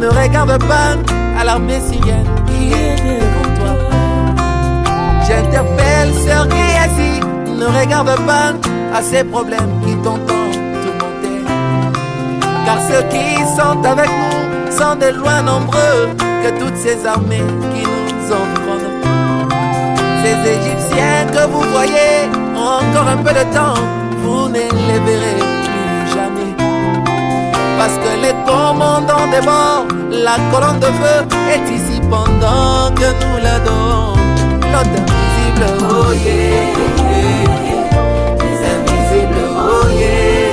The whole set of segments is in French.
Ne regarde pas à l'armée syrienne qui est devant toi. J'interpelle ceux qui est assis. Ne regarde pas à ces problèmes qui t'entendent tourmenter. Car ceux qui sont avec nous sont de loin nombreux que toutes ces armées qui nous environnent. Ces Égyptiens que vous voyez ont encore un peu de temps, vous ne les verrez plus jamais. Parce que les commandants des morts, la colonne de feu est ici pendant que nous l'adorons. L'autre invisible, oh yeah, les invisibles, oh yeah.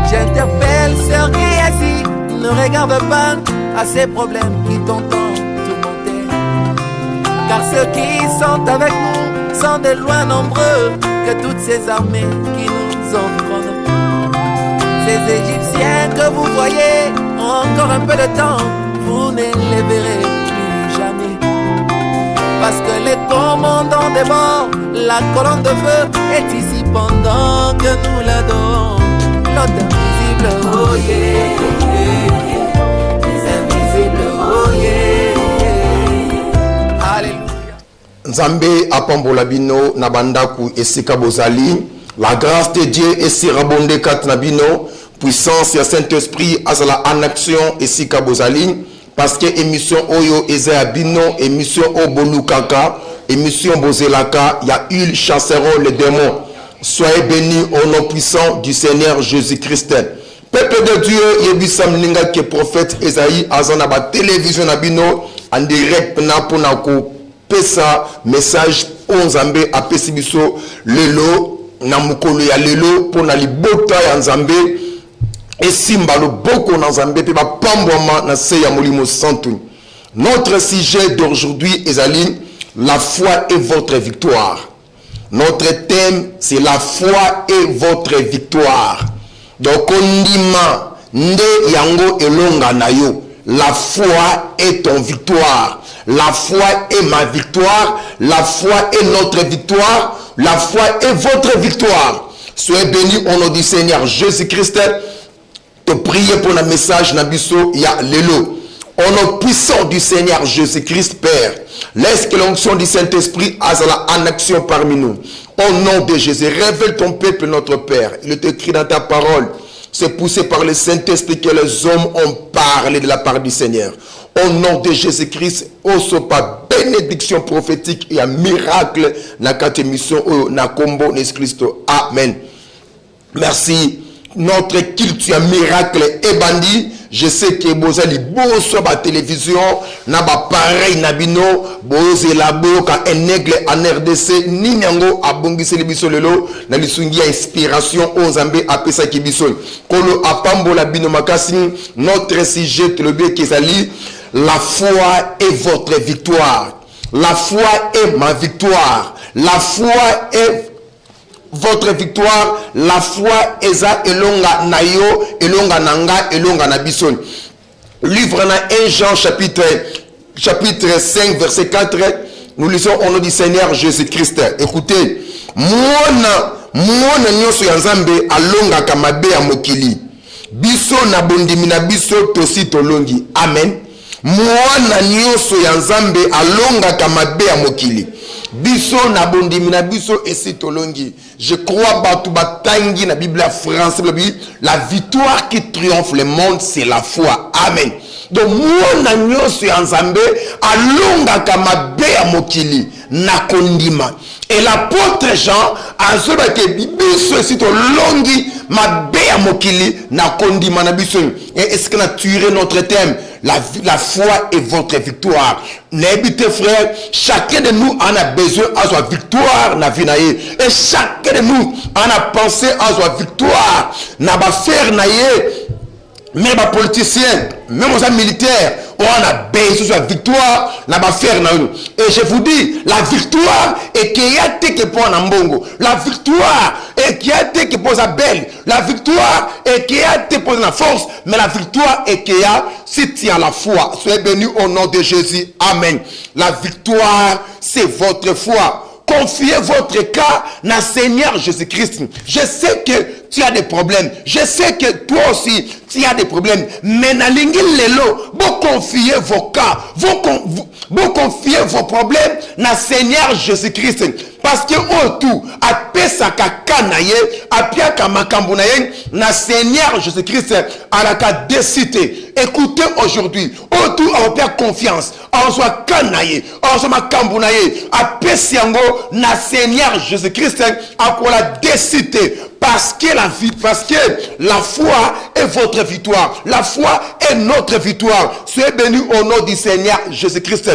J'interpelle ceux qui est assis, ne regarde pas à ces problèmes qui t'entendent tourmenter. Car ceux qui sont avec nous sont de loin nombreux que toutes ces armées qui nous environnent. Ces Égyptiens que vous voyez ont encore un peu de temps, vous ne les verrez plus jamais. Parce que les commandants des morts, la colonne de feu est ici pendant que nous l'adorons. L'autre invisible, oh yeah, les invisibles, oh yeah. Alléluia. Nzambe apambola bino na bandaku esika bozali. La grâce de Dieu est si rabonde kat nabino, puissance ya Saint-Esprit azala en action esika bozali, parce que émission oyo eza bino, émission obolukaka, émission bozelaka, ya il chasseront les démons. Soyez bénis au nom puissant du Seigneur Jésus-Christ. Peuple de Dieu, yebisam ninga ke prophète Esaïe azana ba télévision nabino en direct na pona ko pesa message onzambe apesi biso lelo na mukolo ya lelo pona libota ya nzambe esimba loboko na nzambe pe bapambwama na se ya molimo santu. Notre sujet d'aujourd'hui ezali la foi et votre victoire. Notre thème c'est la foi et votre victoire. Donc ondima nde yango elonga na yo. La foi est ton victoire. La foi est ma victoire. La foi est notre victoire. La foi est votre victoire. Soyez bénis au nom du Seigneur Jésus-Christ. Te prier pour le message Nabiso ya lelo. Au nom puissant du Seigneur Jésus-Christ, Père, laisse que l'onction du Saint-Esprit azala en action parmi nous. Au nom de Jésus, révèle ton peuple, notre Père. Il est écrit dans ta parole. C'est poussé par le Saint-Esprit que les hommes ont parlé de la part du Seigneur. Au nom de Jésus-Christ, au sopa bénédiction prophétique et un miracle na kati émission na combo Jésus Christ. Amen. Merci. Notre culture miracle est bandit. Je sais que bozali boso ba télévision na ba pareil na bino boze la boka un aigle en RDC ni nyango abongisi biso lelo na lisungi inspiration onzambe apesa ki biso kolo apambola bino makasi. Notre sujet le bien kezali la foi est votre victoire. La foi est ma victoire. La foi est votre victoire. La foi eza elonga na yo, elonga nanga, elonga na bison. Livre na 1 Jean chapitre 5 verset 4. Nous lisons au nom du Seigneur Jésus-Christ. Écoutez, mwana nyoso ya nzambe alonga kamabe ya mokili. Biso na bondimi na biso tosi tolongi. Amen. Mwana nyoso ya nzambe alonga kamabe ya mokili. Biso na bondimi na biso esitolongi. Je crois batu batangi na Bible française la victoire qui triomphe le monde c'est la foi. Amen. Donc mwana nyoso ya nzambe alonga kamabe ya mokili na kondima. Et l'apôtre Jean a zoba ke biso esitolongi mabe ya mokili na kondima na biso. Et est-ce qu'on a tiré notre thème? La foi est votre victoire. N'habitez frère, chacun de nous en a besoin à sa victoire na vie na ye. Et chacun de nous en a pensé à sa victoire na ba faire na ye. Même les politiciens, même les militaires, on a besoin de la victoire, n'a pas faire. Et je vous dis, la victoire est qu'il y a que pour Nambongo. La victoire est qu'il y a que pour Abel. La victoire est qu'il y a que pour la force. Mais la victoire est qu'il y a si tu as la foi. Soyez bénis au nom de Jésus. Amen. La victoire, c'est votre foi. confiez votre cas na Seigneur Jésus-Christ. Je sais que tu as des problèmes. Je sais que toi aussi, tu as des problèmes. Mais na lingi lelo, vous confiez vos cas, vous confiez vos problèmes na Seigneur Jésus-Christ. Parce que tout a pesaka kanaye, a piaka makambunaye, na Seigneur Jésus-Christ a la décidé. Écoutez aujourd'hui, tout a opéré confiance, en soi kanaye, en soi makambunaye, a pesiango na Seigneur Jésus-Christ a pour la décidé. Parce que la foi est votre victoire. La foi est notre victoire. Soyez bénis au nom du Seigneur Jésus-Christ.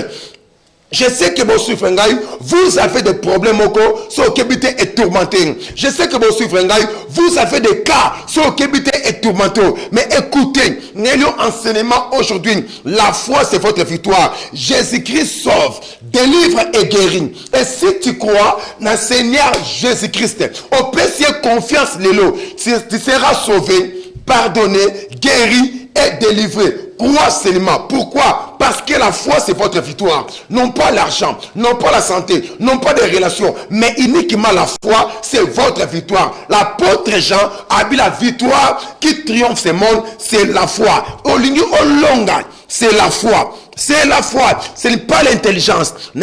Je sais que vos souffrances, vous avez des problèmes sur lesquels vous êtes tourmenté. Je sais que vos souffrances, vous avez des cas sur lesquels vous êtes tourmenté. Mais écoutez, n'ayons enseignement aujourd'hui. La foi, c'est votre victoire. Jésus-Christ sauve, délivre et guérit. Et si tu crois dans le Seigneur Jésus-Christ, au péché confiance, Lélo, tu seras sauvé, pardonné, guéri et délivré. Crois seulement. Pourquoi? Parce que la foi, c'est votre victoire. Non pas l'argent, non pas la santé, non pas des relations, mais uniquement la foi, c'est votre victoire. L'apôtre Jean a dit la victoire qui triomphe ce monde, c'est la foi. Au lieu au longa, c'est la foi. C'est la foi, ce n'est pas l'intelligence. Je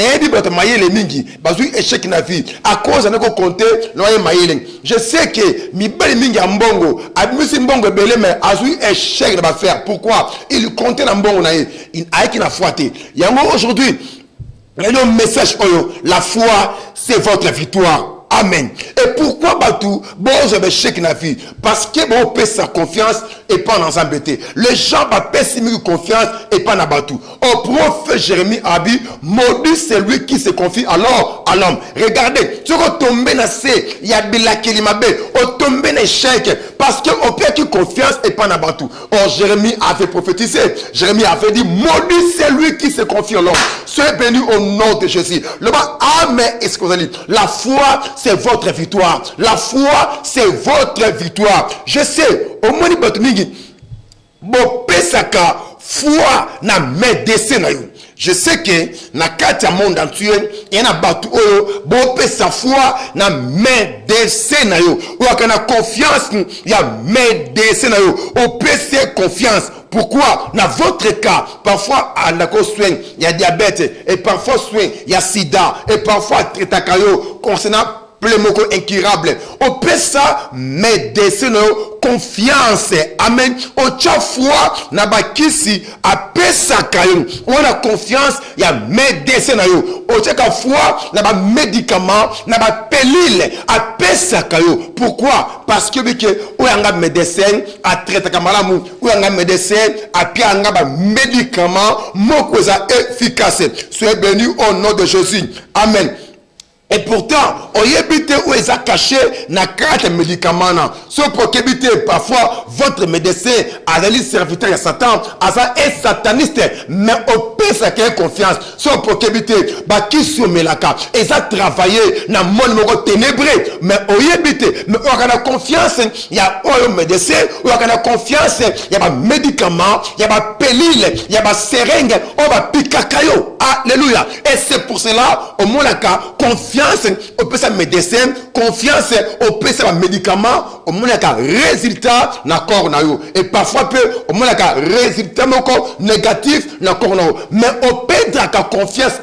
sais que pourquoi il comptait dans bon il a foi. Aujourd'hui, le message la foi, c'est votre victoire. Amen. Et pourquoi Batou? Bon, j'avais chèque na vie. Parce que bon, paie sa confiance et pas dans embêter. Les gens va payer confiance et pas dans Batou. Au prophète Jérémie a dit, maudit c'est lui qui se confie alors à l'homme. Regardez, tu vas tomber dans ces, il y a de la kilimabe, au tomber dans chèque, parce que au père qui confiance et pas dans Batou. Or, Jérémie avait prophétisé. Jérémie avait dit, maudit c'est lui qui se confie à l'homme. Soyez bénis au nom de Jésus. Le bas, amen, est-ce que vous allez dire? La foi, c'est votre victoire. La foi, c'est votre victoire. Je sais, au moins, bon, pesaka, foi, na médecin. Je sais que, na katia monde entier, il y a batu oyo, bon, pesa foi, na médecin. Ou à la confiance, il y a médecin. Au PC confiance. Pourquoi? Dans votre cas, parfois, à la soin, il y a diabète, et parfois, soin, il y a sida, et parfois, trétakayo, concernant plémoko incurable. On peut ça, médecin, confiance. Amen. On tient foi, na bakisi, a pesa kayo. On a confiance, il y a médecin. On tient foi, na ba médicament, na ba pelile, a pesa kayo. Pourquoi? Parce que, on a un médecin, a traité kamalamu, on a un médecin, a pia un médicament, mokoza efficace. Soyez bénis au nom de Jésus. Amen. Et pourtant, on y habite où ils ont caché na carte médicaments. Ce pour qu'habiter parfois votre médecin a des serviteurs à Satan, est sataniste, mais on peut ça qu'il y ait confiance. Ce pour qu'habiter, bah qui sur Melaka, ils ont travaillé dans le monde ténébreux, mais on y habite, mais on a la confiance, il y a un médecin, on a la confiance, il y a des médicaments, il y a des pellules, il y a des seringues, on va piquer caillou. Alléluia. Et c'est pour cela, au moins la confiance au PC médecin, confiance au PC médicament, au moins la résultat na corps na yo. Et parfois peu au moins la résultat encore négatif na corps na yo. Mais au PC la confiance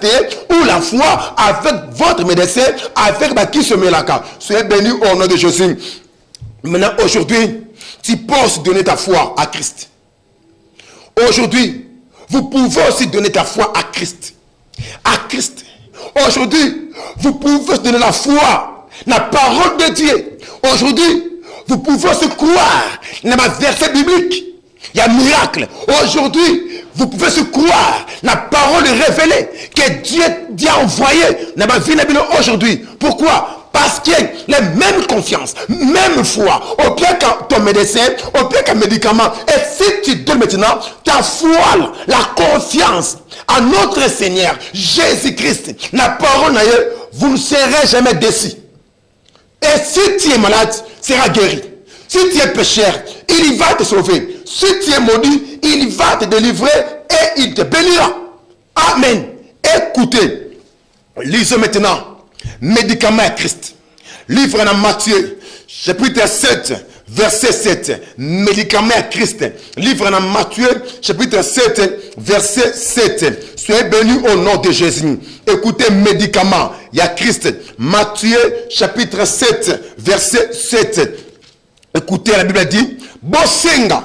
ou la foi avec votre médecin, avec qui se met la cas. Soyez bénis au nom de Jésus. Maintenant aujourd'hui, tu peux donner ta foi à Christ. Aujourd'hui, vous pouvez aussi donner ta foi à Christ. À Christ. Aujourd'hui, vous pouvez donner la foi, la parole de Dieu. Aujourd'hui, vous pouvez se croire dans ma verset biblique. Il y a un miracle. Aujourd'hui, vous pouvez se croire la parole révélée que Dieu a envoyée dans ma vie aujourd'hui. Pourquoi? Parce qu'il y a la même confiance, même foi, au pire qu'un ton médecin, au pire qu'un médicament. Et si tu donnes maintenant ta foi, la confiance à notre Seigneur, Jésus-Christ, la parole, vous ne serez jamais déçus. Et si tu es malade, tu seras guéri. Si tu es pécheur, il va te sauver. Si tu es maudit, il va te délivrer et il te bénira. Amen. Écoutez, lisez maintenant médicament à Christ. Livre dans Matthieu, chapitre 7, verset 7. Médicament à Christ. Livre dans Matthieu, chapitre 7, verset 7. Soyez bénis au nom de Jésus. Écoutez, médicament, il y a Christ. Matthieu, chapitre 7, verset 7. Écoutez, la Bible dit, Bosenga,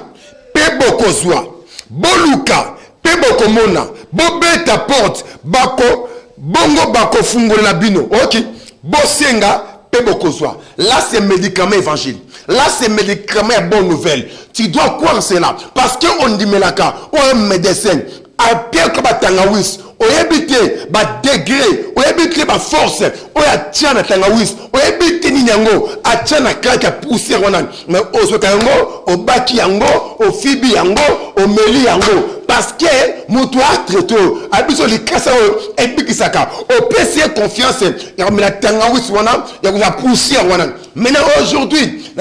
Pebokozwa, Boluka, Pebokomona, Bobeta porte, Bako, Bongo Bako Fungo Labino. Ok. Bosenga, Pebokozwa. Là, c'est médicament évangile. Là, c'est médicament bonne nouvelle. Tu dois croire cela. Parce qu'on dit, Melaka, ou un médecin, à Pierre Kabatangawis, ou habité, ba degré, ou habité, ba force, ou à Tiana Tangawis, ou habité Ninyango, à Tiana Kaka poussière, mais au Sotango, au Baki Yango, au Fibi Yango, au Meli Yango. Parce que Moutoua traité, Abiso li Kassao, et Bikisaka, au PC confiance, il y a la Tangawis, il y a la poussière. Maintenant, aujourd'hui,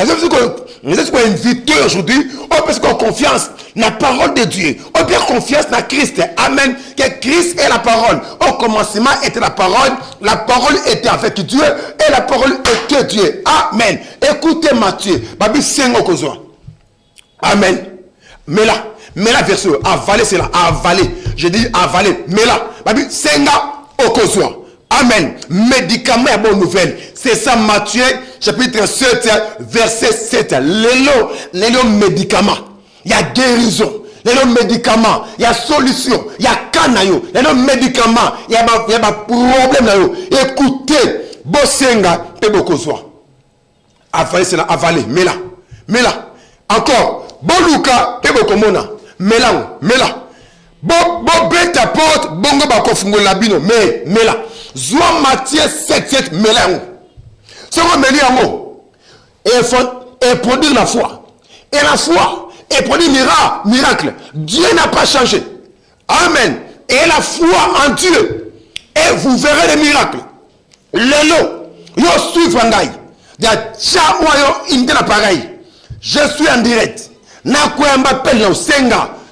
nous sommes invités aujourd'hui, on peut avoir confiance dans la parole de Dieu. On peut avoir confiance dans Christ. Amen. Que Christ est la parole. Au commencement était la parole était avec Dieu, et la parole était Dieu. Amen. Écoutez Matthieu. Babi Sengo Kozwa. Amen. Mais là, verset, avaler, c'est là, avaler. Je dis avaler. Mais là, Babi Senga Okozwa. Amen. Médicament et bonne nouvelle. C'est ça, Matthieu, chapitre 7, verset 7. Lélo médicament. Il y a guérison. Lélo médicament. Il y a solution. Il y a canayo. Lélo médicament. Il y a un problème. Écoutez. Bosenga. Pebokozwa. Avaler, c'est là. Avaler. Mais là. Encore. Boluka. Pebokomona. Mais là. Bobeta porte. Bongo bako fungo labino. Mais là. Zoua Matthieu 7, mélange. Ce qu'on met en et produire la foi. Et la foi et produire miracle. Dieu n'a pas changé. Amen. Et la foi en Dieu. Et vous verrez les miracles. Lelo. Yo suivre ngai. Je suis en direct.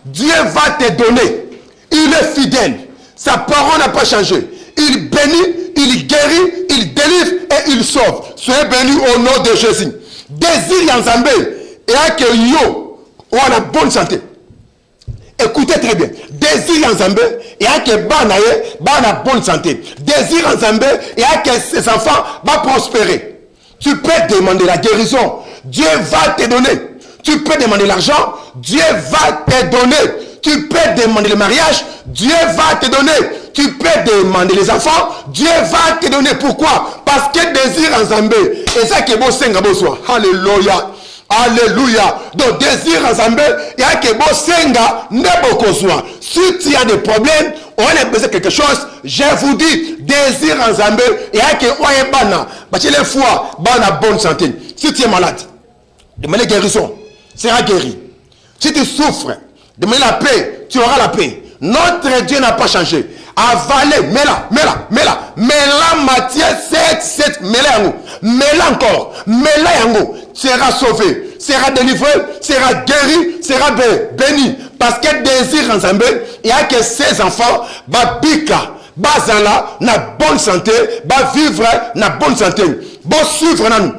Dieu va te donner. Il est fidèle. Sa parole n'a pas changé. Il bénit, il guérit, il délivre et il sauve. Soyez bénis au nom de Jésus. Désir Yanzambe et à que yo, on a bonne santé. Écoutez très bien. Désir Yanzambe et à que bana bonne santé. Désir Yanzambe et à que ses enfants vont prospérer. Tu peux demander la guérison. Dieu va te donner. Tu peux demander l'argent. Dieu va te donner. Tu peux demander le mariage. Dieu va te donner. Tu peux demander les enfants. Dieu va te donner. Pourquoi? Parce que désir en Zambé. Et ça qui est beau, c'est un beau soir. Alléluia. Alléluia. Donc désir en Zambé. Et ça qui est beau, c'est un beau soir. Si tu as des problèmes, on a besoin de quelque chose. Je vous dis, désir en Zambé. Et ça qui est bana. Parce que les fois, bana bonne santé. Si tu es malade, demandez guérison. Sera guéri. Si tu souffres, demandez la paix. Tu auras la paix. Notre Dieu n'a pas changé. Avaler, mais là, Matthieu 7, mais là encore, sera sauvé, sera délivré, sera guéri, sera béni. Parce que désir ensemble, il y a que ses enfants, va bika, bazala, na bonne santé, va vivre na bonne santé. Bon suivre nan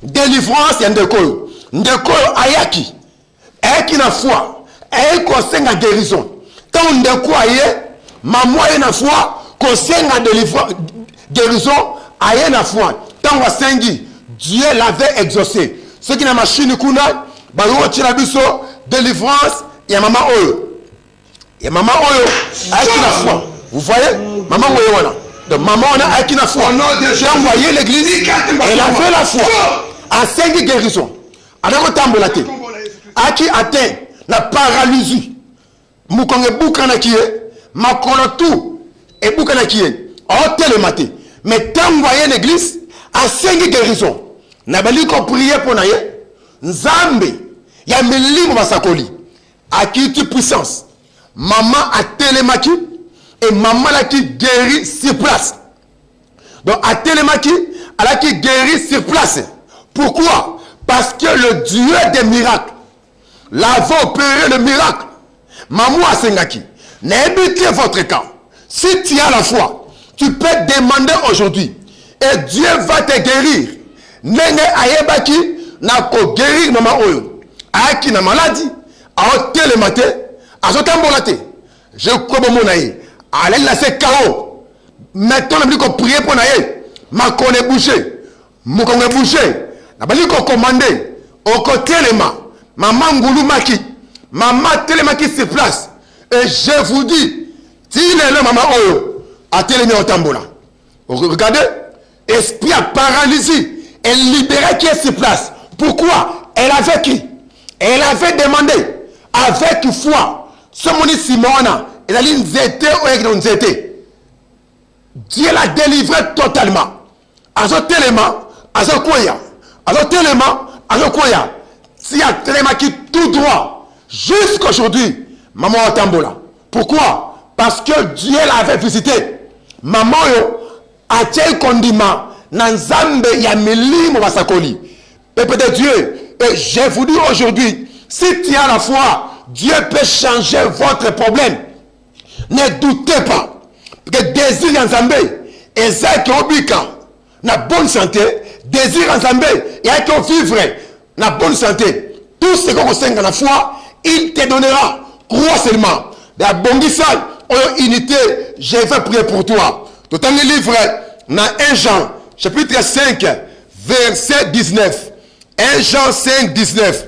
délivrance et ndeko ayaki na foi, ayaki kosenga guérison. Tant ndeko aye, maman aye na foi, kosenga guérison, aye na foi. Tant wasengi, Dieu l'avait exaucé. Ceux qui na machine kuna, ba yo tira biso délivrance, ya maman oyo. Ya maman oyo, ayaki na foi. Vous voyez, maman oyo wana. Donc maman on a ayaki na foi. J'ai envoyé l'église, elle avait la foi. Asengi guérison. Adako tambolate. Aki atteint la paralysie. Mukonge bukana kiye, makolo tout et bukana kiye. Hôtel le matin. Mais t'envoyer l'église à 5 guérisons. Nabali ko prier pour naye. Nzambe ya milimo basakoli. Aki tu puissance. Maman a télémaki et maman la qui guérit sur place. Donc à télémaki, elle a qui guérit sur place. Pourquoi? Parce que le Dieu des miracles l'avait opéré le miracle. Maman Asengaki, n'ébutez votre camp. Si tu as la foi, tu peux demander aujourd'hui Et Dieu va te guérir. Nenge ayebaki na ko guérir maman oyo. Aki na maladie. A hôtel matin. A zotambola te. Je crois bon monaï. Allez là c'est chaos. Maintenant on a dit qu'on prier pour naïe. Ma connaît bouché. Mon connaît bouché. Na bali ko commander. Au côté les mains. Maman Ngoulou Maki. Maman Télémaki sur place. Et je vous dis, si le maman oyo a télémé au tambola. Regardez, esprit a paralysé. Elle libérait qui est sur place. Pourquoi? Elle avait qui? Elle avait demandé avec foi. Ce moni Simona, elle a dit nzete ou elle nzete. Dieu l'a délivré totalement. Azo téléma, azo koya. Azo téléma, azo koya. Si a téléma qui tout droit jusqu'aujourd'hui, maman Otambola. Pourquoi? Parce que Dieu l'avait visité. Maman yo a tel condiment dans Zambé ya milimo basakoli. Peuple de Dieu, et je vous dis aujourd'hui, si tu as la foi, Dieu peut changer votre problème. Ne doutez pas que désir en Zambé et ça qui obika na bonne santé, désir en Zambé et qui vivre na bonne santé. Tout ce qu'on sait dans la foi, il te donnera. Crois seulement. La bongisa, unité, je vais prier pour toi. Tout un livre dans 1 Jean, chapitre 5, verset 19. 1 Jean 5, 19.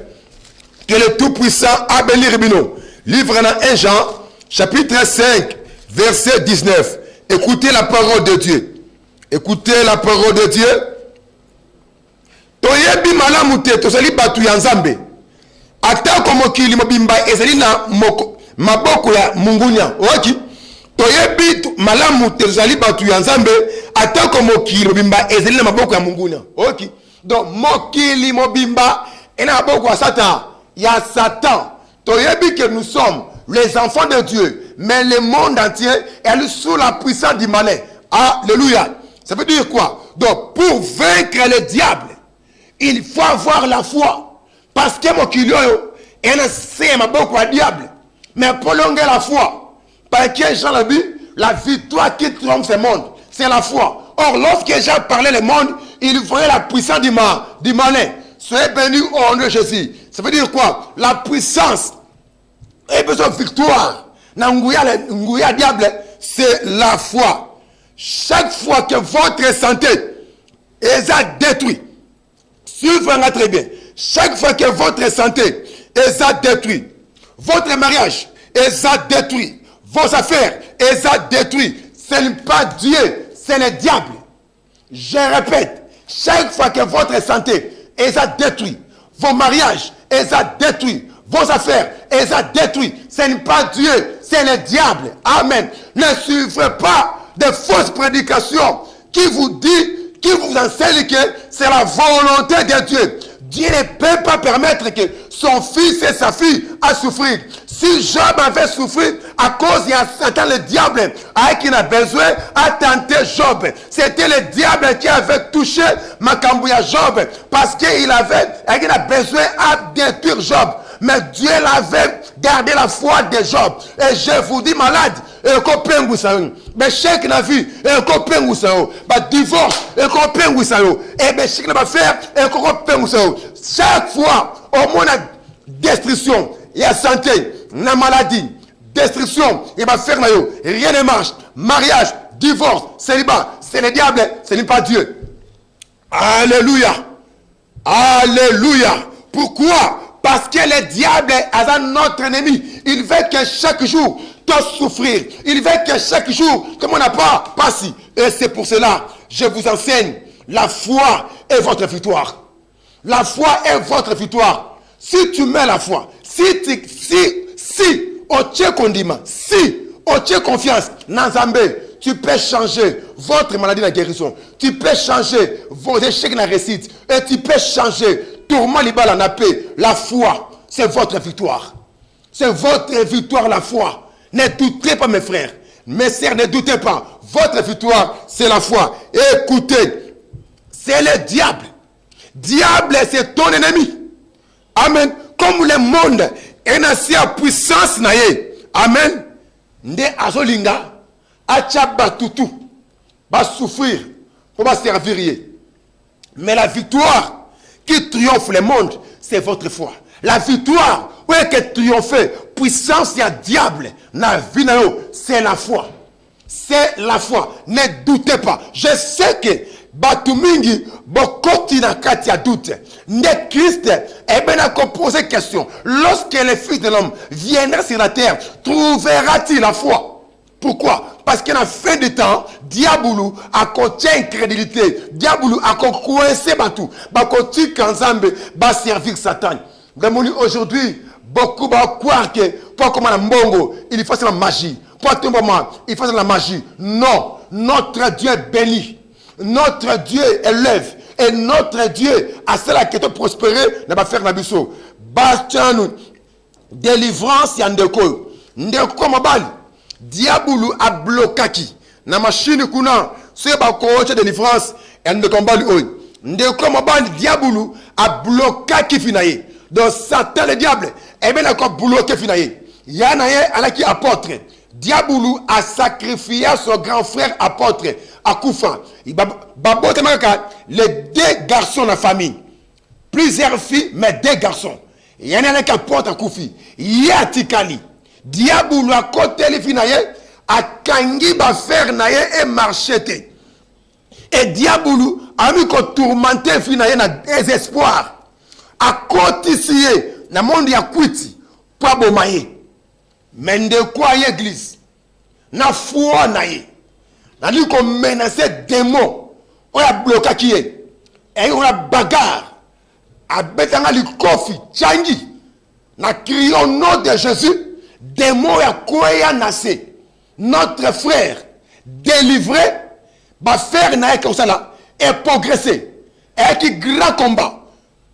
Que le Tout-Puissant a béni Ribino. Livre dans 1 Jean, chapitre 5, verset 19. Écoutez la parole de Dieu. Écoutez la parole de Dieu. Toyebi malamute, tosali batu ya Nzambe. Ata komokili mobimba ezali na maboko ya mungunya. Oki. Toyebi malamu tezali batu ya Nzambe. Ata komokili mobimba ezali na maboko ya mungunya. Oki. Donc mokili mobimba ena maboko ya Satan. Ya Satan. Toyebi que nous sommes les enfants de Dieu. Mais le monde entier est sous la puissance du malin. Alléluia. Ça veut dire quoi? Donc pour vaincre le diable, il faut avoir la foi. Parce que mon kilio, c'est ma beaucoup à diable. Mais prolonger la foi. Parce que Jean l'a dit, la victoire qui trompe ce monde, c'est la foi. Or, lorsque Jean parlait le monde, il voyait la puissance du malin. Soyez bénis au nom de Jésus. Ça veut dire quoi? La puissance et besoin de victoire. N'angouya diable, c'est la foi. Chaque fois que votre santé est détruite, suivez-moi très bien. Chaque fois que votre santé est détruite, votre mariage est détruit, vos affaires est détruit, ce n'est pas Dieu, c'est le diable. Je répète, chaque fois que votre santé est détruite, vos mariages est détruit, vos affaires est détruit, ce n'est pas Dieu, c'est le diable. Amen. Ne suivez pas de fausses prédications qui vous dit, qui vous enseigne que c'est la volonté de Dieu. Dieu ne peut pas permettre que son fils et sa fille a souffrir. Si Job avait souffert à cause de Satan, le diable, avec qui il a besoin, a tenté Job. C'était le diable qui avait touché Makambouya Job. Parce qu'il a besoin à détruire Job. Mais Dieu l'avait gardé la foi de Job. Et je vous dis malade. Et copain Goussao. Mais chèque n'a vu. Et copain Goussao. Divorce. Et copain Goussao. Et bien chèque n'a pas faire. Et copain Goussao. Chaque fois, au moins la destruction, il y a santé, la maladie, destruction, il va faire rien ne marche. Mariage, divorce, célibat, c'est le diable, ce n'est pas Dieu. Alléluia. Alléluia. Pourquoi? Parce que le diable est notre ennemi. Il veut que chaque jour, toi souffrir. Il veut que chaque jour, comme on n'a pas passé. Et c'est pour cela, je vous enseigne, la foi est votre victoire. La foi est votre victoire. Si tu mets la foi, si on tient condiment, si on tient confiance dans Zambé, tu peux changer votre maladie de guérison. Tu peux changer vos échecs de la réussite. Et tu peux changer tourment les balles en paix. La foi, c'est votre victoire. C'est votre victoire, la foi. Ne doutez pas, mes frères. Mes sœurs, ne doutez pas. Votre victoire, c'est la foi. Écoutez, c'est le diable. Diable, c'est ton ennemi. Amen. Comme le monde est ainsi à puissance naïe. Amen. Nde azolinga, acha batutu, va souffrir, pour va servir. Mais la victoire qui triomphe le monde, c'est votre foi. La victoire, oui, qui triomphe, puissance et diable, na vie na yo, c'est la foi. C'est la foi. Ne doutez pas. Je sais que Batumingi, Bokoti na kati ya doute. Ne Christ, eh bien, a posé question. Lorsque le Fils de l'homme viendra sur la terre, trouvera-t-il la foi? Pourquoi? Parce qu'à la fin du temps, Diaboulou a contient incrédulité. Diaboulou a coincé Batou. Bakoti Kanzambe va servir Satan. Aujourd'hui, beaucoup vont croire que pour comme un mbongo, il fasse la magie. Pour tout moment, il fasse la magie. Non, notre Dieu est béni. Notre Dieu élève. Et notre Dieu a celle qui est prospérée, n'a pas faire nabiso. Bastianou, délivrance yandeko. Ndeko mabali. Diaboulou a bloqué. Na machine kuna, c'est ba coach de délivrance et ndeko mabali oy. Ndeko mabali Diaboulou a bloqué qui finaye. Donc Satan le diable, eh bien encore bloqué finaye. Yanaye alaki apôtre. Diaboulou a sacrifié son grand frère apôtre à Koufa. Les deux garçons de la famille. Plusieurs filles, mais deux garçons. Il y en a qui apportent à Koufi. Il y a Tikali. Diaboulou a côté les filles, a Kangi va faire et marcheter. Et Diaboulou a mis qu'on tourmenté les filles dans désespoir. A côté ici, dans le monde, il y a Kouiti. Pas bomaye. Mais de quoi l'église na foi naye na lui qu'on menaçait démon on a bloqué qui est et on a bagarre a betanga li kofi changi na crié au nom de Jésus démon ya koya nassé notre frère délivré va faire naye comme ça là et progresser et qui grand combat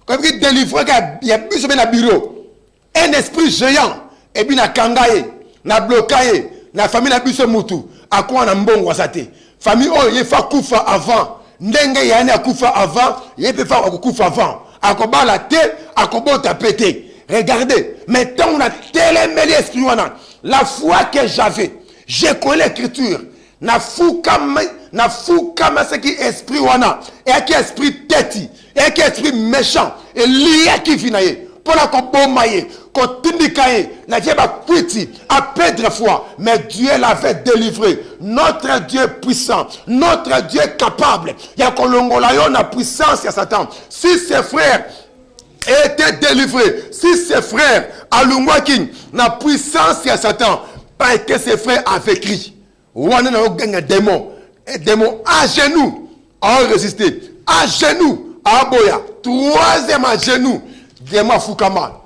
comme qui délivré il y a plus sur le bureau un esprit géant et puis na kangaye na bloqué na famille na biso mutu akwa na mbongo wasate famille oh il faut kufa avant ndenge yani akufa avant il peut faire akufa avant akobala te akobota pété regardez maintenant on a tellement l'esprit wana la foi que j'avais j'ai connais l'écriture na fou comme ce qui esprit wana et qui esprit tête et qui esprit méchant et lié qui finaye pour la combomaye Kotindikaye, n'a pas quitté à perdre foi, mais Dieu l'avait délivré. Notre Dieu puissant, notre Dieu capable. Il y a Kolongolayon la puissance à Satan. Si ses frères étaient délivrés, si ses frères Alungwakin la puissance à Satan, parce que ses frères avaient écrit. On a un démon, un démon à genoux, à résister, à genoux, à boya, troisième à genoux, démon Fukama.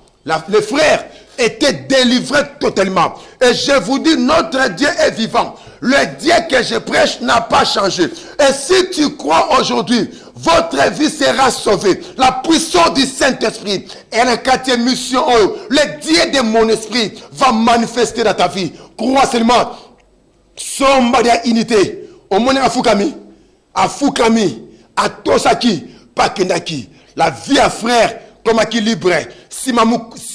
Les frères étaient délivrés totalement. Et je vous dis, notre Dieu est vivant. Le Dieu que je prêche n'a pas changé. Et si tu crois aujourd'hui, votre vie sera sauvée. La puissance du Saint-Esprit et la quatrième mission, le Dieu de mon esprit va manifester dans ta vie. Crois seulement. Sombadia unité. Au monde à Fukami, à Tosaki, Pakendaki. La vie à frère, comme à qui libre. Si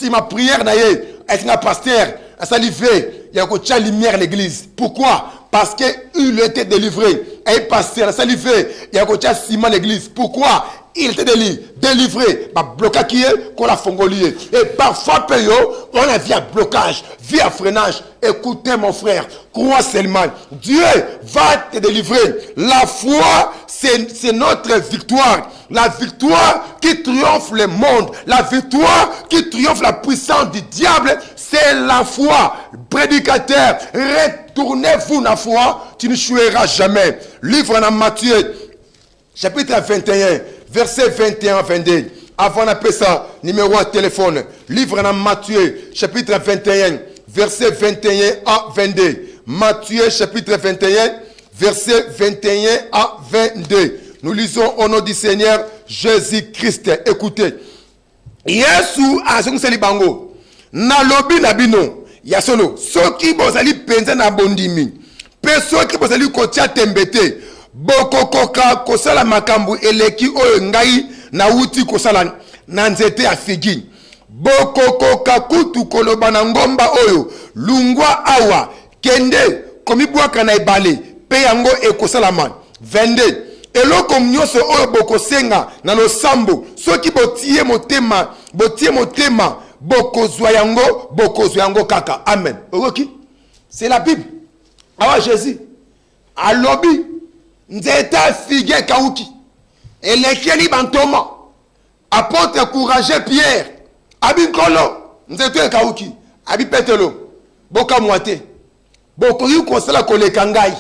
ma prière d'ailleurs est un pasteur, à saliver, il y a une lumière à l'église. Pourquoi? Parce qu'il était délivré. Et pasteur, à saliver, il y a un ciment à l'église. Pourquoi? Il était délivré. Par blocage qui est, qu'on a fongolié. Et parfois, on a via blocage, via freinage. Écoutez mon frère, crois seulement. Dieu va te délivrer. La foi, c'est notre victoire. La victoire qui triomphe le monde. La victoire qui triomphe la puissance du diable. C'est la foi. Prédicateur, retournez-vous la foi. Tu ne choueras jamais. Livre dans Matthieu, chapitre 21, verset 21-22. Avant d'appeler ça, numéro de téléphone. Livre dans Matthieu, chapitre 21, verset 21 à 22. Matthieu, chapitre 21, verset 21 à 22. Nous lisons au nom du Seigneur Jésus-Christ. Écoutez. Yesu azonguseli bango. Na lobi na bino. Yasono. Soki bozali penza na bondimi. Pe soki bozali kotia tembete. Bokokoka kosala makambu eleki oyo ngai na uti kosala na nzete ya figi. Bokokoka kutu koloba na ngomba oyo lungwa awa kende komibwaka na ebale pe yango ekosalama. 22. eloko nyonso oyo bokosenga na losambo soki botie motema bokozwa yango kaka. Amen. Okoki? C'est la Bible. Awa Jésus alobi nzeta figue kauki elekeli bantoma apôtre courageux Pierre abinkolo nzeta kauki abi petelo boka moite bokoki kosala koleka ngai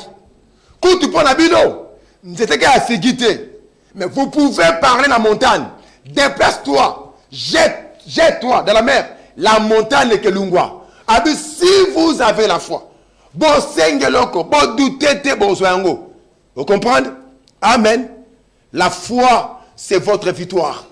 kutu pona bino nzeta ka figite. Mais vous pouvez parler la montagne, déplace-toi, jette-toi dans la mer, la montagne est que l'ungwa. Abi si vous avez la foi, bon sengeloko, bon doutete, bon soyango. Vous comprenez? Amen. La foi, c'est votre victoire.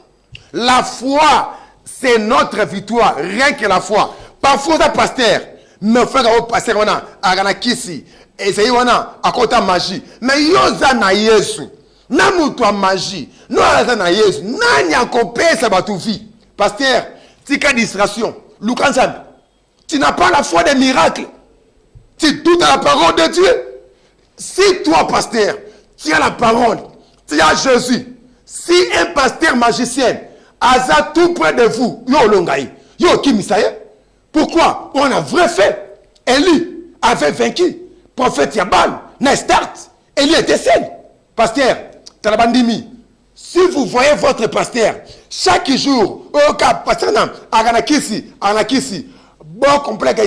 La foi, c'est notre victoire. Rien que la foi. Parfois, ça pasteur, mais frère, pasteur, on a aganakisi, et c'est on a à côté magie. Mais yoza na Yesu, na mutu magie, no ala na Yesu, nani akopesa batufi. Pasteur, tika distraction. Lukansan, tu n'as pas la foi des miracles. Tu doutes à la parole de Dieu. Si toi, pasteur, tu as la parole, tu as Jésus. Si un pasteur magicien a tout près de vous, yo longaï, yo kimisaye. Pourquoi? On a vrai fait. Élie avait vaincu. Prophète Yabal, Nestart, Élie était seul. Pasteur, Talabandimi, si vous voyez votre pasteur, chaque jour, au cas, pasteur, Aranakisi, bon complexe,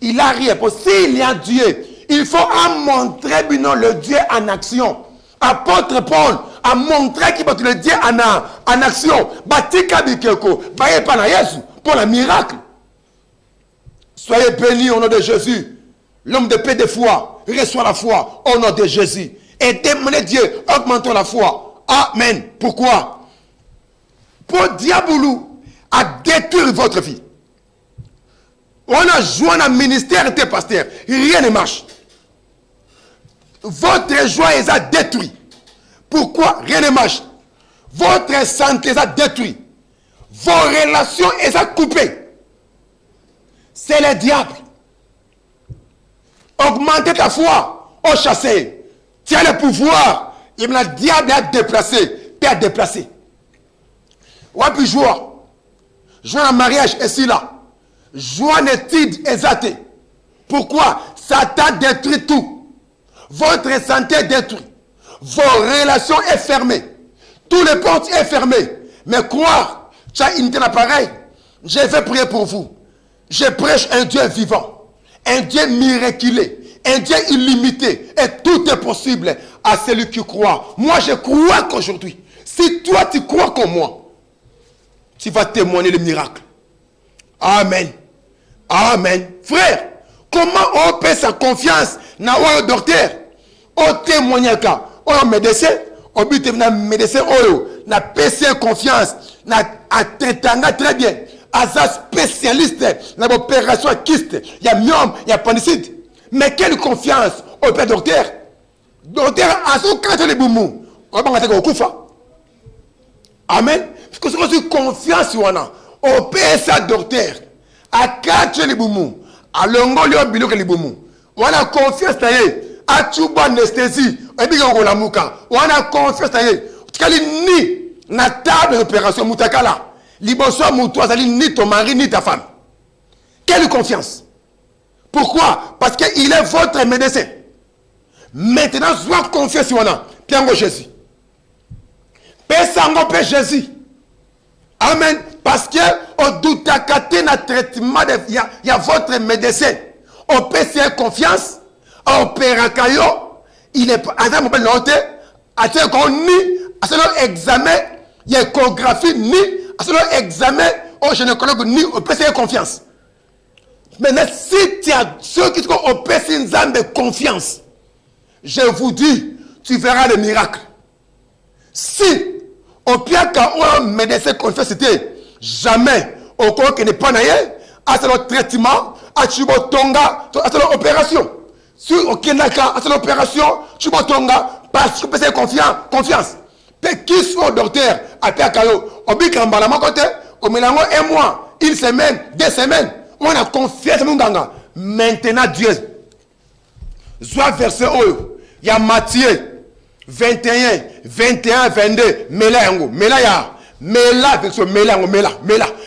il a rien. S'il y a Dieu, il faut montrer le Dieu en action. Apôtre Paul a montré qu'il va le Dieu en action. Batika Bikeko, Baye Panayesu, pour le miracle. Soyez bénis au nom de Jésus. L'homme de paix de foi, reçoit la foi au nom de Jésus. Et demandez Dieu, augmentons la foi. Amen. Pourquoi? Pour Diaboulou à détruire votre vie. On a joué dans le ministère de pasteur. Rien ne marche. Votre joie est détruite. Pourquoi? Rien ne marche. Votre santé est détruite. Vos relations sont coupées. C'est le diable. Augmentez ta foi. Au chasser. Tu as le pouvoir. Il me diable à déplacer. Tu as déplacé. Wapi joie. Joie en mariage ici là. Joie en étude exaltée. Pourquoi? Satan détruit tout. Votre santé est détruite. Vos relations sont fermées. Tous les portes sont fermées. Mais croire, tu as une appareil. Je vais prier pour vous. Je prêche un Dieu vivant. Un Dieu miraculeux. Un Dieu illimité. Et tout est possible à celui qui croit. Moi, je crois qu'aujourd'hui, si toi tu crois comme moi, tu vas témoigner le miracle. Amen. Amen. Frère, comment on peut sa confiance dans le docteur? On témoigne au médecin, au but de médecin, na PC confiance, na traitanga très bien. Asa spécialiste dans l'opération kyste, il y a myome, il y a appendicite. Mais quelle confiance au père docteur? Docteur a son carte de boumou. On va mettre au koufa. Amen. Parce que c'est confiance au père docteur. À 4 les boumou. À l'ongolio bilo que les boumou. On a confiance dans eux. À tuba anesthésie. Et bien on la mouka. On a confiance dans eux. Tu as ni na table d'opération mutakala. Liboso moutoua ni ton mari ni ta femme. Quelle confiance? Pourquoi? Parce qu'il est votre médecin. Maintenant, sois confiant sur moi. Pierre Jésus. Père Sango, Père Jésus. Amen. Parce que au doute à un traitement, il y a votre médecin. On peut faire confiance. On peut rakayo. Il est à un moment donné, à ce qu'on ni à ce examen, il y a échographie ni à ce examen au gynécologue ni on peut faire confiance. Maintenant, si tu as ceux qui ont une âme de confiance, je vous dis, tu verras le miracle. Si au pire quand un médecin confesse, c'était jamais au corps qui n'est pas naïe, à ce traitement, à Chibotonga, à cette opération. Si au Kenaka, à cette opération, Chibotonga, parce que c'est confiance. Qui soit docteur, à Piakayo, au Bikambala, mon côté, au Mélango, un mois, une semaine, 2 semaines. On a confiance mon ganga. Maintenant Dieu. Soit verset haut. Il y a Matthieu. 21, 21, 22. Mela yango. Mela ya. Mela version mela yango.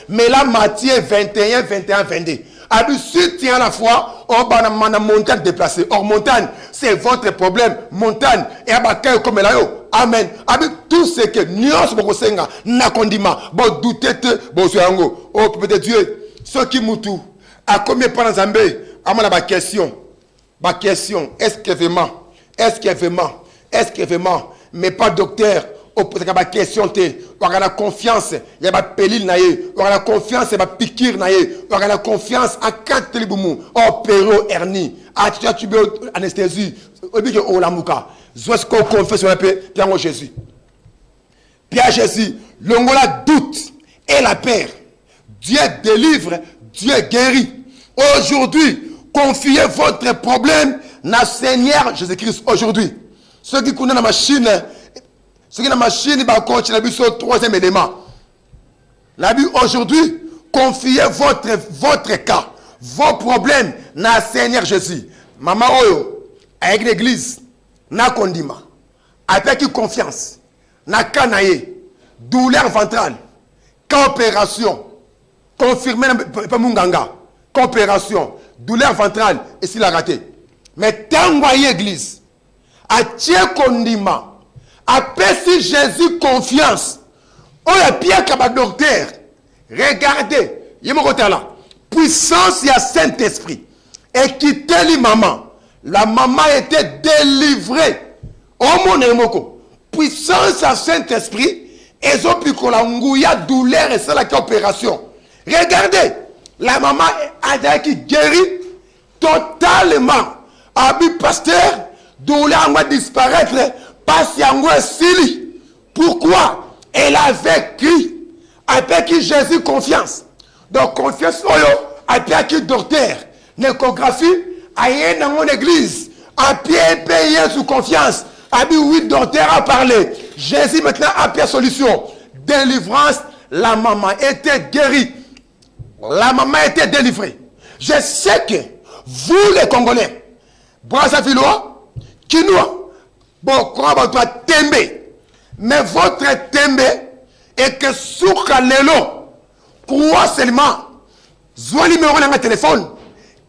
Mela Matthieu 21, 21, 22. Abi si tu as la foi, on va dans montagne déplacée. Or montagne, c'est votre problème. Montagne et abaka comme là yo. Amen. Abi tout ce que nuance boko senga na kondima. Bon doutete bon soyango. Oh peuple de Dieu, ceux qui moutou à combien pendant Zambé, amana ba question. Ba question, est-ce que vraiment, mais pas docteur. On pose la question, on a la confiance, il y a la pelile naïe, on a la confiance, il y a la piqûre naïe, on a la confiance à 4 téléboumou, oh péro hernie, ah tu as tué anesthésie, oh la mouka, soit ce qu'on confesse sur la paix, Pierre Jésus. Pierre Jésus, l'ongola doute et la peur. Dieu délivre, Dieu guérit. Aujourd'hui, confiez votre problème à Seigneur Jésus-Christ aujourd'hui. Ceux qui connaissent la machine, ils vont continuer sur le troisième élément. La Bible aujourd'hui, confiez votre cas, vos problèmes à Seigneur Jésus. Maman Oyo, avec l'église, na kondima, avec confiance, na kanaye, douleur ventrale, coopération, confirmé par Munganga, coopération, douleur ventrale, et s'il a raté. Mais t'envoyez l'église, à Tchè Kondima, après si Jésus confiance, oh la pierre comme docteur, regardez, il y a mon côté là, puissance il y a Saint-Esprit, et qui telle maman, la maman était délivrée, oh mon émoko, puissance à Saint-Esprit, et ont pu qu'on la ngouya douleur et c'est la opération. Regardez, la maman a été guérie totalement. Abi pasteur, douleur va disparaître, parce qu'il sili. Pourquoi? Elle avait crié, après qui Jésus confiance. Donc confiance, après qui docteur, l'échographie, aïe dans mon église, après payé sous confiance. Abi oui, docteur a parlé. Jésus maintenant a pris solution. Délivrance, la maman était guérie. La maman était délivrée. Je sais que vous les Congolais, Brazzaville, Kinois, bon, quoi doit tembe. Mais votre tembe est que sur Kalelo, quoi seulement, soit numéro dans mon téléphone,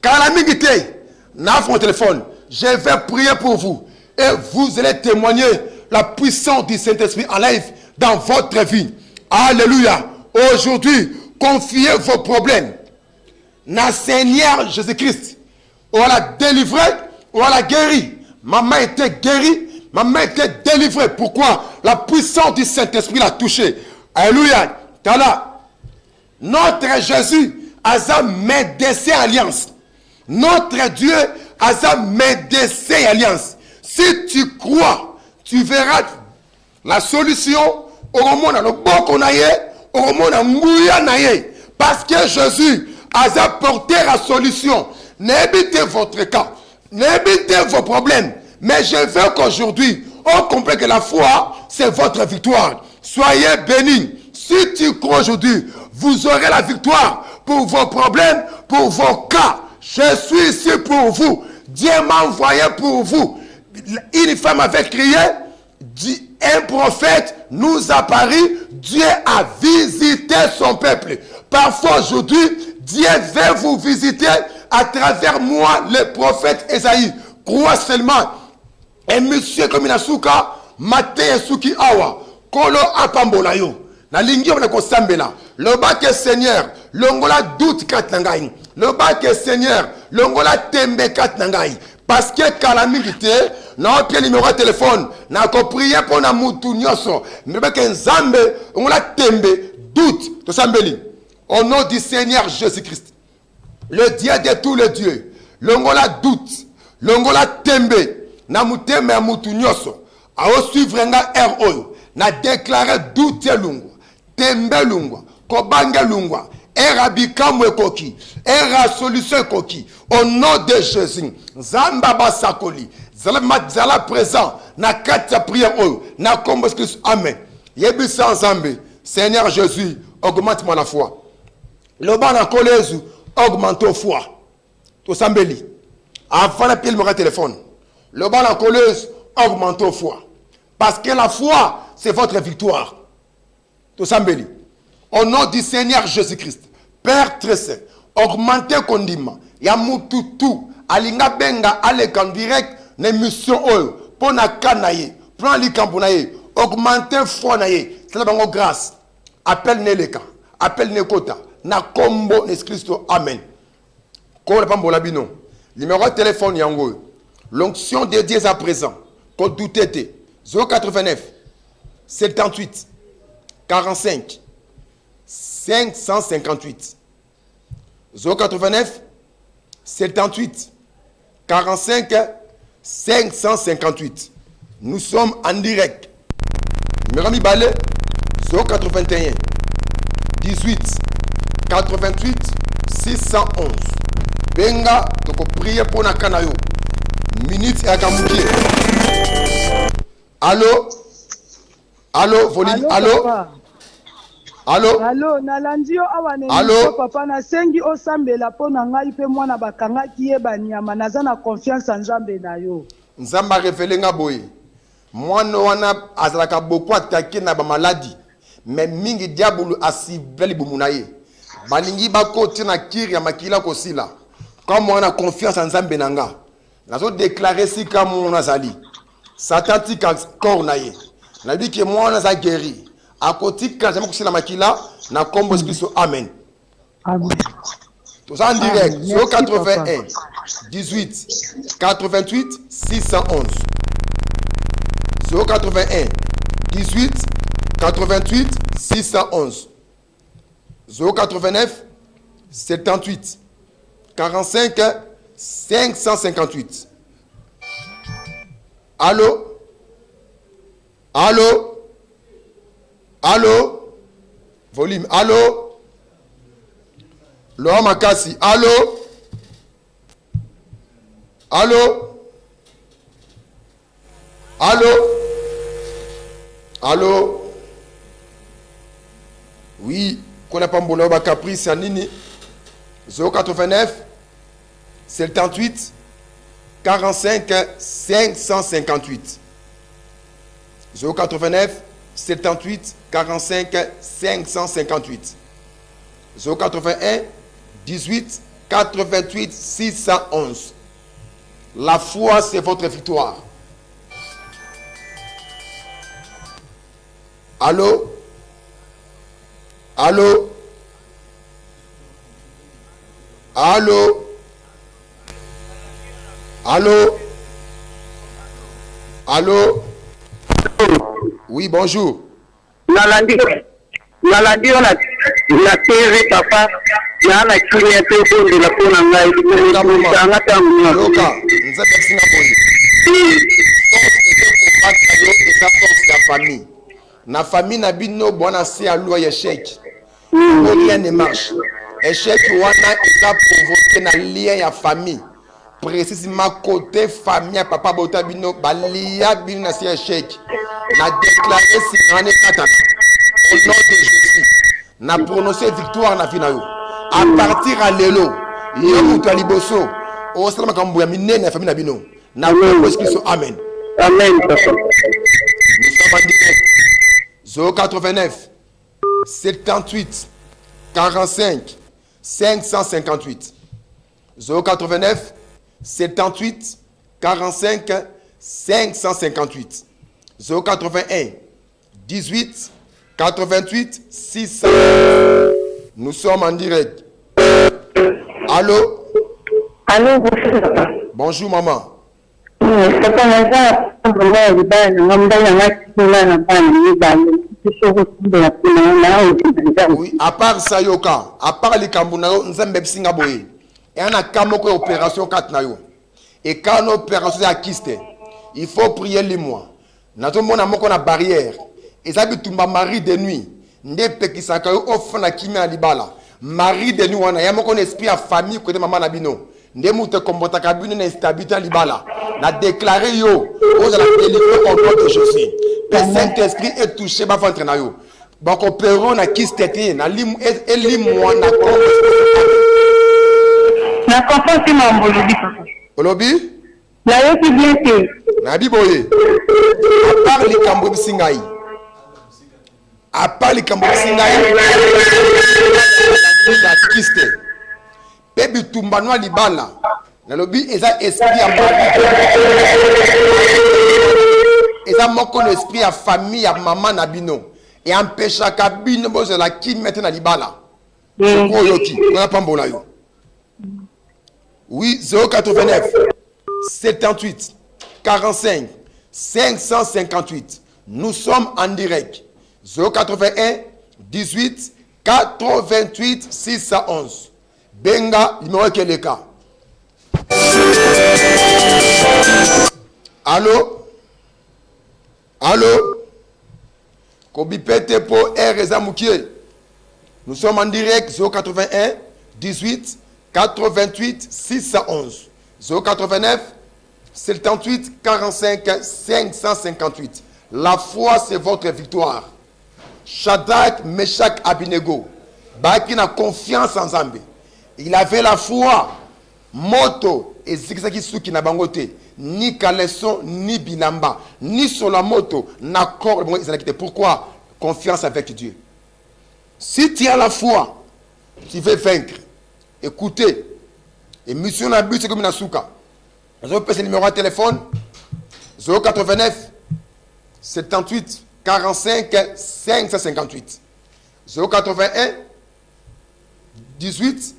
quand la mingité n'a pas mon téléphone, je vais prier pour vous et vous allez témoigner la puissance du Saint-Esprit en live dans votre vie. Alléluia. Aujourd'hui, confiez vos problèmes dans Seigneur Jésus-Christ. On l'a délivré, on l'a guéri. Maman était guérie, maman était délivrée. Pourquoi? La puissance du Saint-Esprit l'a touché. Alléluia. Tala. Notre Jésus a sa médecin alliance. Notre Dieu a sa médecin alliance. Si tu crois, tu verras la solution au monde dans le bon qu'on a au monde dans mouya naye. Parce que Jésus a apporté la solution. N'habitez votre cas, n'habitez vos problèmes. Mais je veux qu'aujourd'hui, on comprenne que la foi, c'est votre victoire. Soyez bénis. Si tu crois aujourd'hui, vous aurez la victoire pour vos problèmes, pour vos cas. Je suis ici pour vous. Dieu m'a envoyé pour vous. Une femme avait crié, un prophète nous a paru, Dieu a visité son peuple. Parfois aujourd'hui, Dieu veut vous visiter à travers moi, le prophète Esaïe. Crois seulement. Et monsieur comme Inasuka, Mate Suki Awa, Kolo Apambola yo. Na lingi on ko sambela. Le bac Seigneur, l'ongola doute kat nangai. Le bac Seigneur, l'ongola tembe kat nangai. Parce que calamité, na pied numéro de téléphone, na ko prier pour na mutu nyoso. Mais que nzambe, on la tembe doute to sambeli. Au nom du Seigneur Jésus-Christ, le Dieu de tous les dieux, l'ongola doute, l'ongola tembe, na muteme ya mutu nyoso. A suivre nga RO, na déclarer doute lungwa, tembe lungwa, kobanga lungwa. Erabika mwekoki, era solution koki. Au nom de Jésus, Zamba basakoli, zala présent, na katia prière na kombo Christ, amen. Yebisa Zambé, Seigneur Jésus, augmente-moi la foi. Le ban na kolezu, augmente la foi. To sambeli. Avant la pile mon téléphone. Le ban na kolezu, augmente la foi. Parce que la foi, c'est votre victoire. Tout ça, au nom du Seigneur Jésus-Christ, Père très saint, augmentez condiment. Yamututu, alinga benga, aleka en direct, l'émission oyo, pour na kanaye, prends les camponaye, augmentez foi naye, c'est la bango grâce. Appelle Neleka, appelle Nekota, na combo nes Christo, amen. Comme le pambola bino, numéro de téléphone yango, l'onction dédiée à présent, code doutété, 089 78 45 558 089 78 45 558. Nous sommes en direct. Numéro Mibale 081 18 88 611. Benga, toko prier pour na kanayo. Minute et akamuki. Allô? Allô, volume, allô? Allô? Allô, nalandio awane allô? Papa na sengi osambela pona ngai pe mwana bakanga kieba nyama naza na confiance en Nzambe na yo. Nzamba révélé nga boye. Mwana wana azalaka beaucoup attaqué na ba maladie. Mais mingi diabolo asibeli bumunaye. Balingi bako tina kiri ya makila kosila. Comme mwana confiance en Nzambe nanga. Nazo déclarer si comme mwana zali. Satan tika corps naye. Na dit que mwana za guéri. À côté quand j'aime coucher la makila na combo Christo amen. Amen. Tout ça en direct sur 81 18 88 611. 081 18 88 611. 089 78 45 558. Allô? Allô? Allô? Volume. Allô? Laurent Makassi. Allô? Allô? Allô? Allô? Oui. Qu'on n'a pas mon caprice à Nini. 089 78 45 558. 089 78 45 558. 081 18 88 611. La foi, c'est votre victoire. Allô? Allô? Allô? Allô? Allô? Oui, bonjour. Nalandi on a TV papa na kinya te bonde la pona ngai ngata tangu Loka nzebe singa boye la famille na famille na bino bona si alwa échec rien ne marche échec wana eza provoqué na lien ya famille précisément côté famille papa bota bino balia bino na si échec na déclarer sinane katana au nom de Jésus na prononcer victoire na vie na yo à partir à lelo yo mutu aliboso o salama kambo ya minene na famille na bino na Jésus Christ amen amen papa. Nous sommes en direct 089 78 45 558 089 78 45 558 081 18 88 600. Nous sommes en direct. Allô? Allô, bonjour papa. Bonjour maman. Papa naza vraiment libana ngamba ngati na bandi libana kisoko de la pena. Oui, à part ça yoka, à part les Kambunayo, nous avons besoin boye. Et on a kamoko opération 4 na yo. Et quand une opération est kiste, il faut prier les mois. Nato mona moko na barrière. Et ça bitumba mari de nuit. Nde pekisaka yo ofana kimia libala. Mari de nuit wana ya moko esprit à famille côté maman na bino. Nde mute kombota kabine na stabilité libala. Na déclarer yo aux la délivrer au nom de Jésus. Le Saint-Esprit est touché ba ventre na yo. Donc opérons na kiste na lim et limwa na Na comprends que mon bolobi papa. Olobi? nayoki bien te. nayebi boye à part likambo ebisi ngai na kriste mpe bitumbano ya libala nalobi eza esprit ya mari eza moko na esprit ya famille ya mama na bino e empêchaka bino bozala kimete na libala oyoki wana pambola yo. Oui, 089 78 45 558. Nous sommes en direct. 081 18 88 611. Benga, numéro Keleka. Allô? Allô? Kobipete po Ereza Moukier. Nous sommes en direct. 081 18 88 611. 089 78 45 558. La foi, c'est votre victoire. Shadrach, Meshach, Abednego. Baki na confiance en Zambé. Il avait la foi. Moto et zikisaki suki na bangote. Ni Kaleson, ni Bilamba, ni sur la moto. N'accord. Pourquoi? Confiance avec Dieu. Si tu as la foi, tu veux vaincre. Écoutez. Et mission na but c'est comme na souka. Je peux passer le numéro de téléphone 089 78 45 558 081 18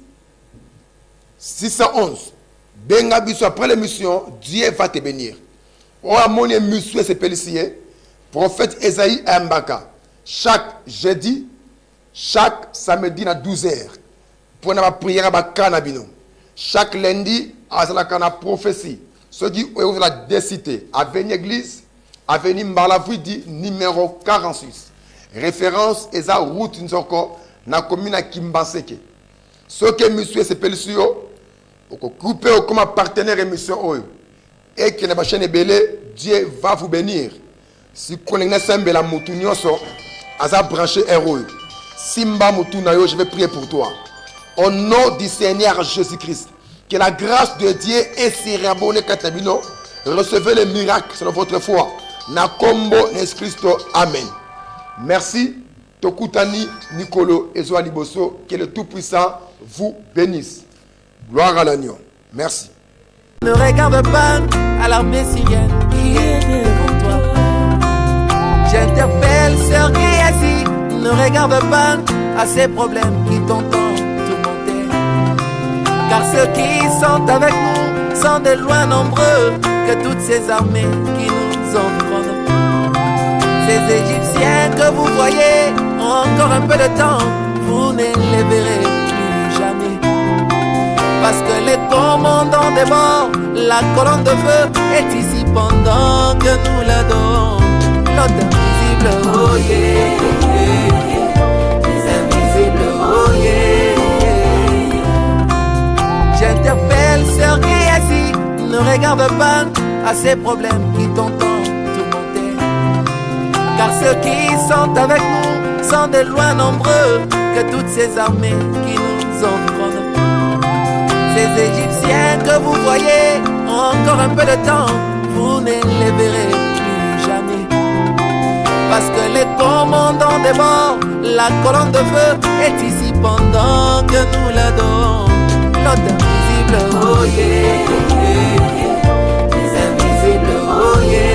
611. Benga biso après l'émission, Dieu va te bénir. On a mon émission c'est pelicier. Prophète Esaïe Mbaka. Chaque jeudi, chaque samedi à 12h. Pour la prière à Kanabino. Chaque lundi, à la prophétie. Ceux qui ont la décité, à venir église, à venir Mbalavidi, numéro 46. Référence est à route Nzoko, dans la commune à Kimbaseke. Ceux qui monsieur s'appelle sur, couper comme partenaire émission et qui n'a pas chaîne belé, Dieu va vous bénir. Si vous connaissez la moutounio, à sa branché héros. Simba Moutunayo, je vais prier pour toi. Au nom du Seigneur Jésus-Christ, que la grâce de Dieu est si rabonnée Katabino, recevez les miracles selon votre foi. Nakombo Christo. Amen. Merci. Tokutani Nicolo Ezoa Liboso, que le Tout-Puissant vous bénisse. Gloire à l'agneau. Merci. Ne regarde pas à l'armée syrienne qui est devant toi. J'interpelle Sœur Géasi, ne regarde pas à ces problèmes qui t'entendent tourmenter. Car ceux qui sont avec nous sont de loin nombreux que toutes ces armées qui nous environnent. Ces Égyptiens que vous voyez ont encore un peu de temps, vous ne les verrez plus jamais. Parce que les commandants des morts, la colonne de feu est ici pendant que nous l'adorons. L'autre invisible, oh yeah, les invisibles, oh yeah. J'interpelle Sœur Géasi, ne regarde pas à ces problèmes qui t'entendent tourmenter. Car ceux qui sont avec nous sont de loin nombreux que toutes ces armées qui nous environnent. Ces Égyptiens que vous voyez ont encore un peu de temps, vous ne les verrez plus jamais. Parce que les commandants des morts, la colonne de feu est ici pendant que nous l'adorons. L'autre invisible, oh yeah, les invisibles, oh yeah.